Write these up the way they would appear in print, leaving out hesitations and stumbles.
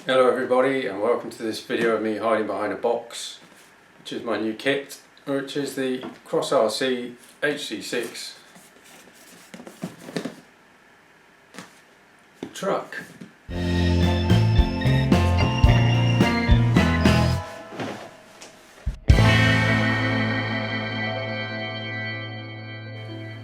Hello everybody, and welcome to this video of me hiding behind a box, which is my new kit, which is the Cross RC HC6 truck.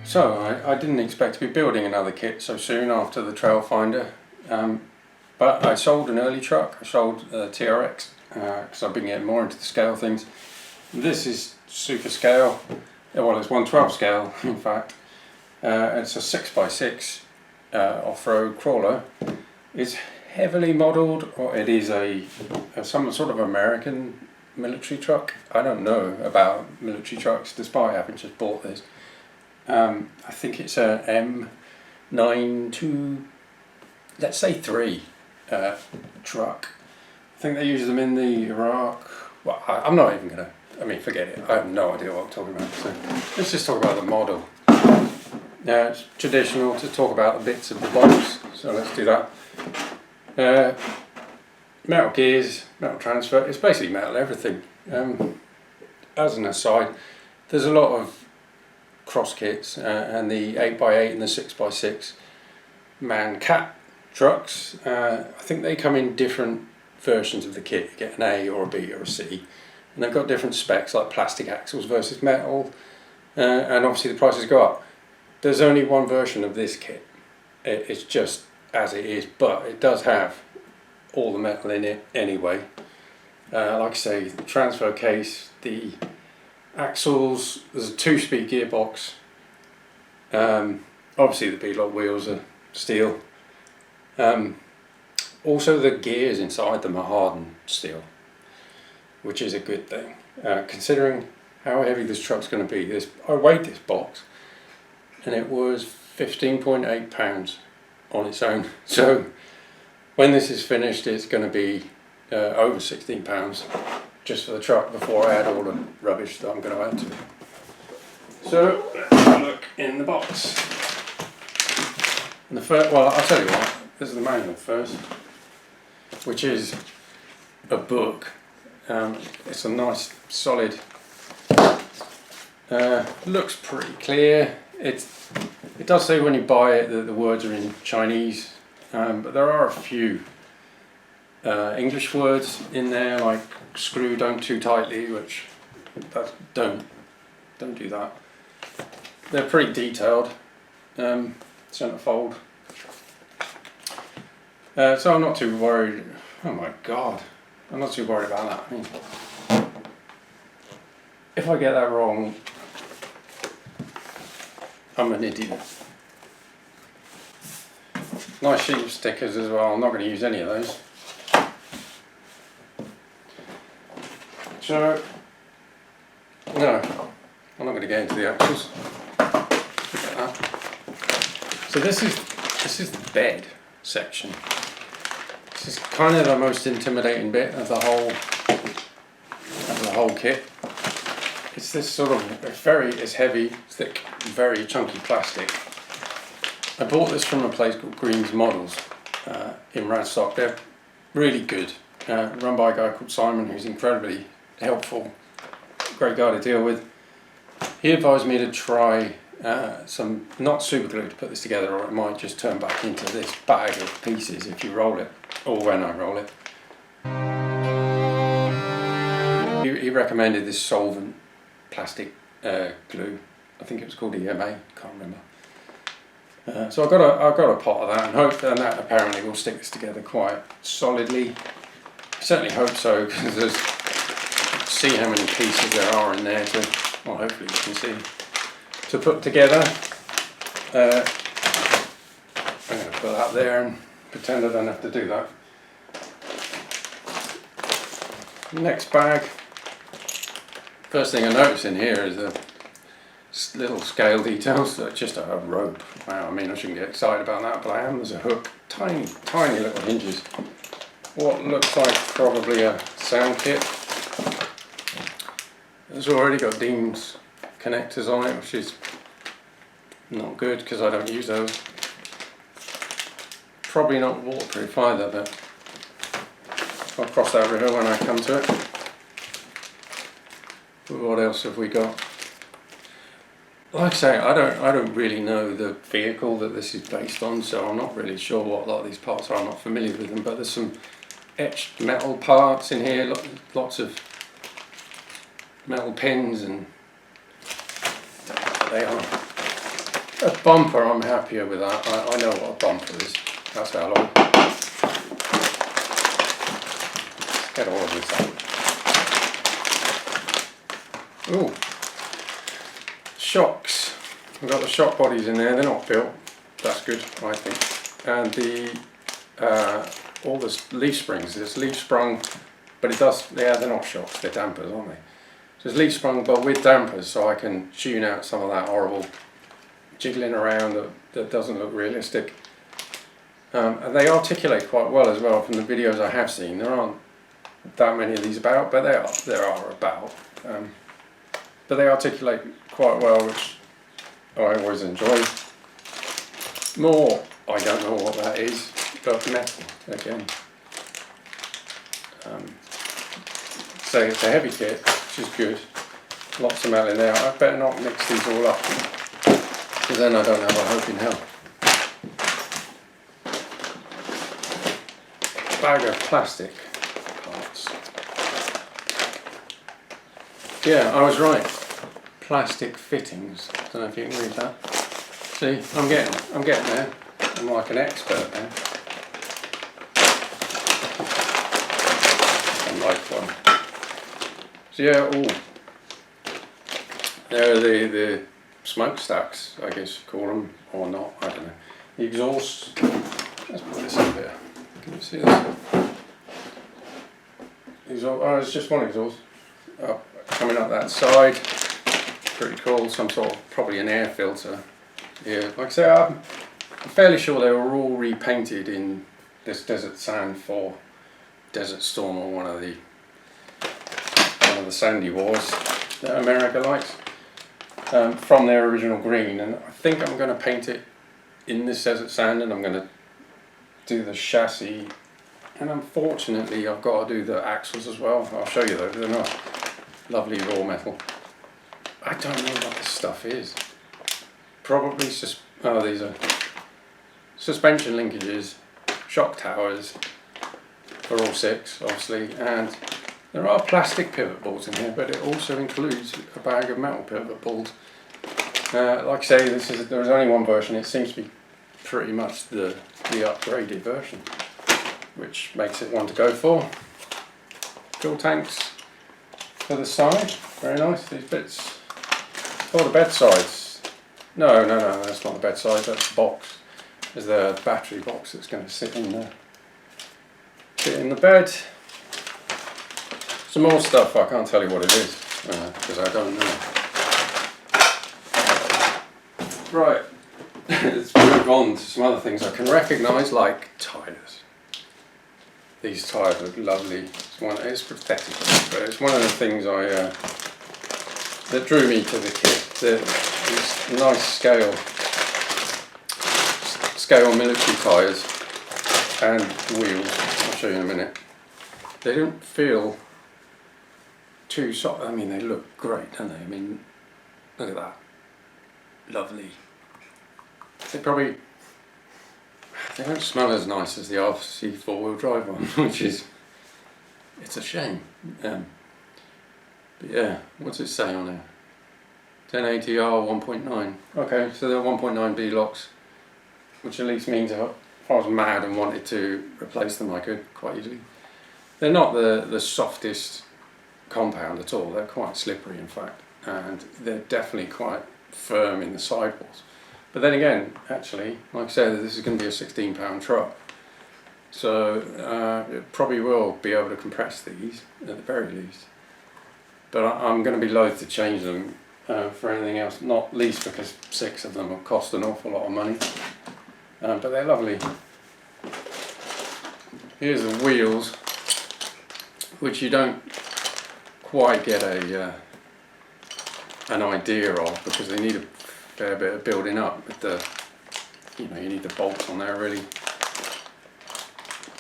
So I didn't expect to be building another kit so soon after the Trailfinder. But I sold an early truck. I sold a TRX because I've been getting more into the scale things. This is super scale. Well, it's 1/12 scale in fact. It's a 6x6 off-road crawler. It's heavily modelled, or it is some sort of American military truck. I don't know about military trucks despite having just bought this. I think it's a M92, let's say 3. Truck. I think they use them in the Iraq. Well, I'm not even gonna, forget it. I have no idea what I'm talking about. So let's just talk about the model. Now it's traditional to talk about the bits of the box, so let's do that. Metal gears, metal transfer, it's basically metal everything. As an aside, there's a lot of cross kits and the 8x8 and the 6x6 man cat trucks. I think they come in different versions of the kit. You get an A or a B or a C, and they've got different specs like plastic axles versus metal, and obviously the prices go up. There's only one version of this kit. It's just as it is, but it does have all the metal in it anyway. Like I say, the transfer case, the axles, there's a 2-speed gearbox. Obviously the beadlock wheels are steel. Also the gears inside them are hardened steel, which is a good thing, considering how heavy this truck's going to be. I weighed this box and it was 15.8 pounds on its own, so when this is finished it's going to be over 16 pounds just for the truck before I add all the rubbish that I'm going to add to it. So let's have a look in the box. And well, I'll tell you what. This is the manual first, which is a book. It's a nice solid, looks pretty clear. It does say when you buy it that the words are in Chinese, but there are a few English words in there, like screw don't too tightly, which don't do that. They're pretty detailed. Centerfold. So I'm not too worried. Oh my god, I'm not too worried about that. If I get that wrong, I'm an idiot. Nice sheet of stickers as well. I'm not going to use any of those. So no, I'm not going to get into the axles. Forget that. So this is the bed section. This is kind of the most intimidating bit of the whole kit. It's this sort of it's heavy, thick, very chunky plastic. I bought this from a place called Green's Models in Radstock. They're really good, run by a guy called Simon, who's incredibly helpful, great guy to deal with. He advised me to try some not super glue to put this together, or it might just turn back into this bag of pieces if you roll it, or when I roll it. He recommended this solvent plastic glue. I think it was called EMA, can't remember. So I've got a pot of that, and that apparently will stick this together quite solidly. I certainly hope so, because see how many pieces there are in there well, hopefully you can see, to put together. I'm going to put that there and pretend I don't have to do that. Next bag. First thing I notice in here is the little scale details. So just a rope. Wow, I shouldn't get excited about that, but I am. There's a hook. Tiny little hinges. What looks like probably a sound kit. It's already got Dean's connectors on it, which is not good because I don't use those. Probably not waterproof either, but I'll cross that river when I come to it. But what else have we got? Like I say, I don't really know the vehicle that this is based on, so I'm not really sure what a lot of these parts are. I'm not familiar with them, but there's some etched metal parts in here, lots of metal pins, and they are. A bumper, I'm happier with that. I know what a bumper is. That's how long. Get all of this out. Ooh. Shocks. We've got the shock bodies in there. They're not built. That's good, I think. And the all the leaf springs. It's leaf sprung, but it does. Yeah, they're not shocks. They're dampers, aren't they? So it's leaf sprung, but with dampers, so I can tune out some of that horrible jiggling around that doesn't look realistic. And they articulate quite well as well from the videos I have seen. There aren't that many of these about, but there are about. But they articulate quite well, which I always enjoy. More, I don't know what that is, but metal again. So it's a heavy kit, which is good. Lots of metal in there. I better not mix these all up, because then I don't have a hope in hell. Bag of plastic parts. Yeah, I was right. Plastic fittings. Don't know if you can read that. See, I'm getting there. I'm like an expert now. I'm like one. So yeah, there are the smokestacks, I guess you call them, or not. I don't know. The exhaust. Let's put this up here. Can you see this? Exhaust. Oh, it's just one exhaust. Coming up that side. Pretty cool. Some sort of, probably an air filter. Yeah, like I say, I'm fairly sure they were all repainted in this desert sand for Desert Storm, or one of the sandy wars that America likes, from their original green. And I think I'm going to paint it in this desert sand, and I'm going to do the chassis, and unfortunately I've got to do the axles as well. I'll show you those. They're not lovely raw metal. I don't know what this stuff is. Probably these are suspension linkages, shock towers for all six, obviously, and there are plastic pivot balls in here, but it also includes a bag of metal pivot balls. Like I say, there's only one version. It seems to be pretty much the upgraded version, which makes it one to go for. Fuel tanks for the side, very nice. These bits, the bed sides. No, that's not the bed side. That's the box. There's the battery box that's going to sit in the bed. Some more stuff. I can't tell you what it is because I don't know. Right. Let's move on to some other things I can recognise, like tyres. These tyres look lovely. It's pathetic, but it's one of the things that drew me to the kit. These nice scale military tyres and wheels. I'll show you in a minute. They don't feel too soft. I mean, they look great, don't they? I mean, look at that. Lovely. They don't smell as nice as the RC four-wheel drive one, which is, it's a shame. But yeah, what's it say on there? 1080R 1.9. Okay, so they're 1.9B locks, which at least means if I was mad and wanted to replace them, I could quite easily. They're not the softest compound at all. They're quite slippery, in fact, and they're definitely quite firm in the sidewalls. But then again, actually, like I said, this is going to be a 16-pound truck, so it probably will be able to compress these at the very least. But I'm going to be loath to change them for anything else, not least because 6 of them will cost an awful lot of money. But they're lovely. Here's the wheels, which you don't quite get an idea of because they need a fair bit of building up. But you need the bolts on there really.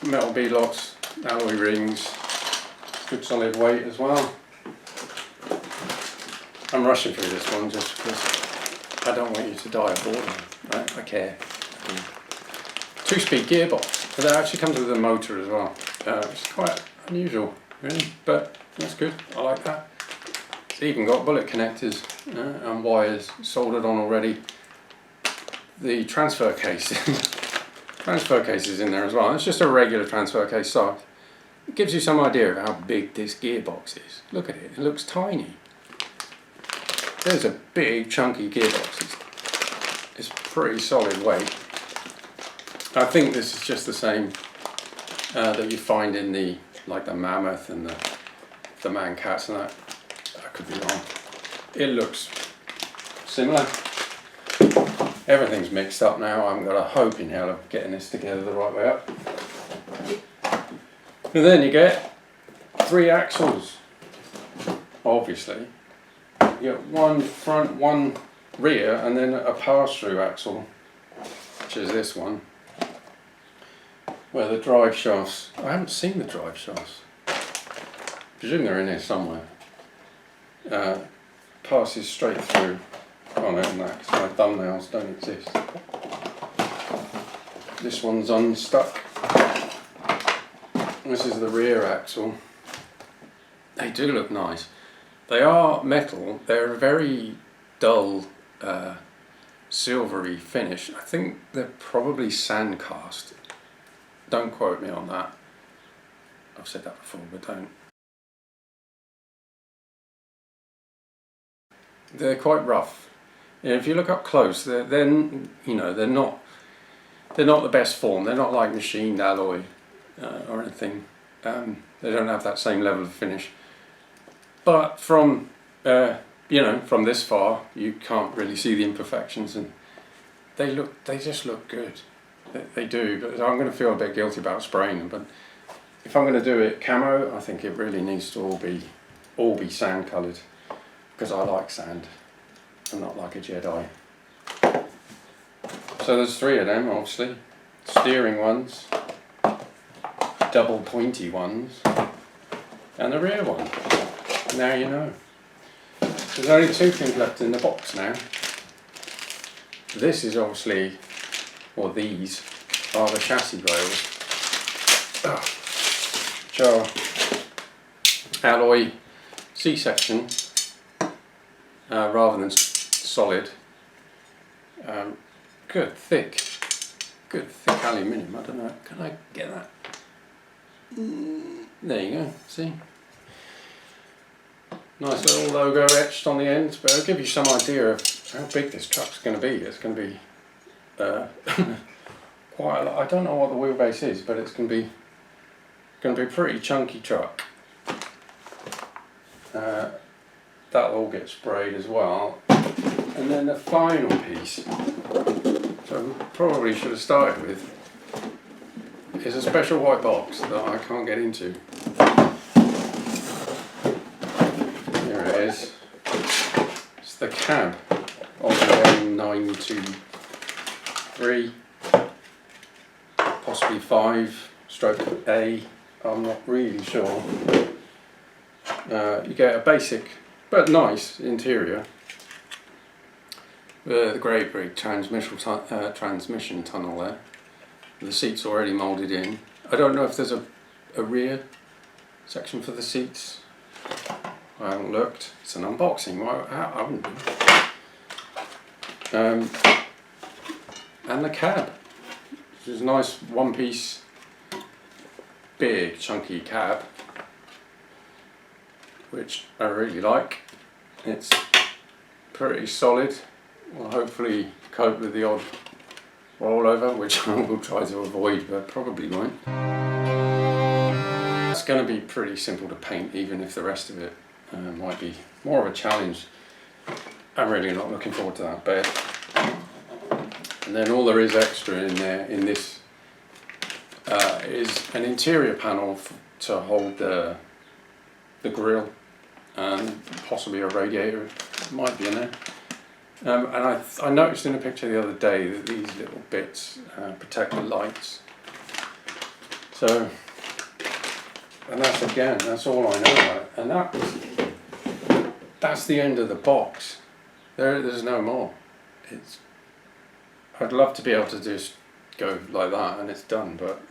Metal beadlocks, alloy rings, good solid weight as well. I'm rushing through this one just because I don't want you to die of boredom, right? I care. 2-speed gearbox, but that actually comes with a motor as well. It's quite unusual, really, but that's good. I like that. It's even got bullet connectors and wires soldered on already. The transfer case, transfer case is in there as well. It's just a regular transfer case size. It gives you some idea of how big this gearbox is. Look at it, it looks tiny. There's a big chunky gearbox. It's pretty solid weight. I think this is just the same that you find in the Mammoth and the Man Cats and that. I could be wrong. It looks similar. Everything's mixed up now. I haven't got a hope in hell of getting this together the right way up. And then you get 3 axles, obviously. You get one front, one rear, and then a pass-through axle, which is this one, where the drive shafts, I haven't seen the drive shafts, I presume they're in here somewhere, passes straight through. Oh no, because my thumbnails don't exist. This one's unstuck. This is the rear axle. They do look nice. They are metal. They're a very dull silvery finish. I think they're probably sand cast. Don't quote me on that. I've said that before, but don't. They're quite rough. If you look up close, they're not the best form. They're not like machined alloy or anything. They don't have that same level of finish. But from from this far, you can't really see the imperfections, and they just look good. They do. But I'm going to feel a bit guilty about spraying them. But if I'm going to do it camo, I think it really needs to all be sand coloured, because I like sand. I'm not like a Jedi. So there's 3 of them, obviously. Steering ones, double pointy ones, and the rear one. Now you know. There's only 2 things left in the box now. This is obviously, or these are the chassis rails, which are alloy C-section rather than solid. Good thick aluminium. I don't know. Can I get that? There you go. See. Nice little logo etched on the ends, but it'll give you some idea of how big this truck's going to be. It's going to be quite a lot. I don't know what the wheelbase is, but it's going to be a pretty chunky truck. That'll all get sprayed as well. And then the final piece, which I probably should have started with, is a special white box that I can't get into. It's the cab of the M923, possibly 5/A, I'm not really sure. You get a basic but nice interior. The great big transmission tunnel there. The seats already moulded in. I don't know if there's a rear section for the seats. I haven't looked. It's an unboxing. I wouldn't do. And the cab, which is a nice one-piece, big chunky cab, which I really like. It's pretty solid. Will hopefully cope with the odd rollover, which I will try to avoid, but probably won't. It's going to be pretty simple to paint, even if the rest of it might be more of a challenge. I'm really not looking forward to that bit. And then all there is extra in there, in this, is an interior panel to hold the grille, and possibly a radiator might be in there. And I noticed in a picture the other day that these little bits protect the lights. So again, that's all I know about it. And that's the end of the box. There's no more. I'd love to be able to just go like that and it's done, but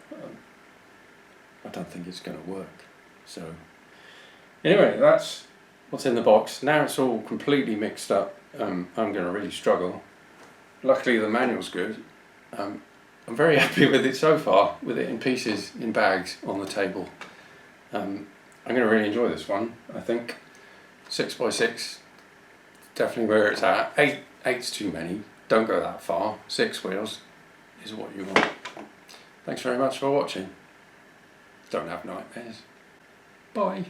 I don't think it's going to work. So anyway, that's what's in the box. Now it's all completely mixed up. I'm going to really struggle. Luckily the manual's good. I'm very happy with it so far, with it in pieces, in bags, on the table. I'm going to really enjoy this one, I think. 6x6, definitely where it's at. 8's too many, don't go that far. 6 wheels is what you want. Thanks very much for watching. Don't have nightmares. Bye.